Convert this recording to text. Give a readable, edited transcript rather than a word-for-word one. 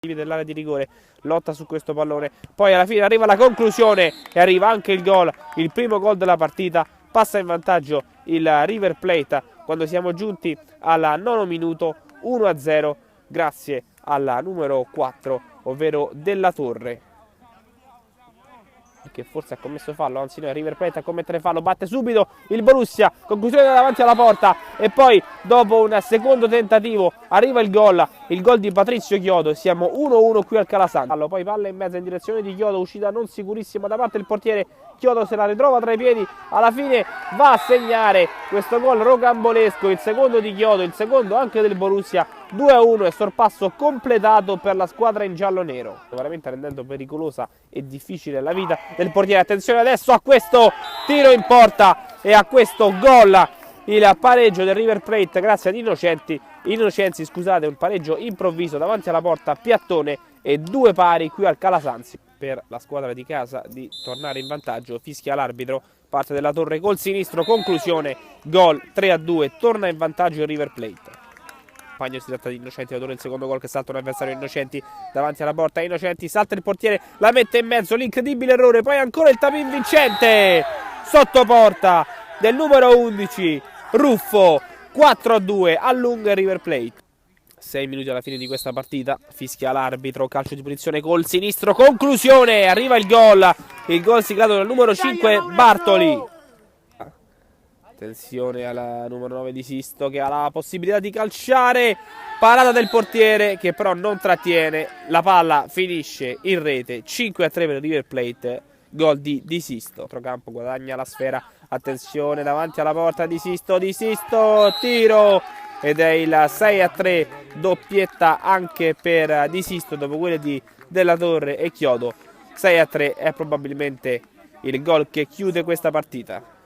dell'area di rigore, lotta su questo pallone, poi alla fine arriva la conclusione e arriva anche il gol, il primo gol della partita. Passa in vantaggio il River Plate quando siamo giunti al 9° minuto, 1-0 grazie alla numero 4, ovvero Della Torre, che forse ha commesso fallo, anzi no, River Plate a commettere fallo, batte subito il Borussia, conclusione davanti alla porta e poi dopo un secondo tentativo arriva il gol di Patrizio Chiodo. Siamo 1-1 qui al Calasanz. Poi palla in mezzo in direzione di Chiodo, uscita non sicurissima da parte del portiere. Chiodo se la ritrova tra i piedi, alla fine va a segnare questo gol rocambolesco, il secondo di Chiodo, il secondo anche del Borussia. 2-1 e sorpasso completato per la squadra in giallo-nero, veramente rendendo pericolosa e difficile la vita del portiere. Attenzione adesso a questo tiro in porta e a questo gol, il pareggio del River Plate grazie ad Innocenzi, scusate, un pareggio improvviso davanti alla porta, piattone e 2 pari qui al Calasanz. Per la squadra di casa di tornare in vantaggio, fischia l'arbitro, parte Della Torre col sinistro, conclusione, gol 3-2, torna in vantaggio il River Plate. Si tratta di Innocenti, autore del secondo gol che salta un avversario. Innocenti davanti alla porta, Innocenti salta il portiere, la mette in mezzo, l'incredibile errore, poi ancora il tapin vincente sotto porta del numero 11 Ruffo. 4-2 allunga River Plate. 6 minuti alla fine di questa partita, fischia l'arbitro, calcio di punizione col sinistro, conclusione, arriva il gol siglato dal numero 5 Bartoli. Attenzione alla numero 9 di Sisto che ha la possibilità di calciare, parata del portiere che però non trattiene, la palla finisce in rete. 5-3 per il River Plate, gol di Sisto. Centrocampo guadagna la sfera, attenzione davanti alla porta di Sisto, tiro ed è il 6-3, doppietta anche per Di Sisto dopo quelle di Della Torre e Chiodo. 6-3 è probabilmente il gol che chiude questa partita.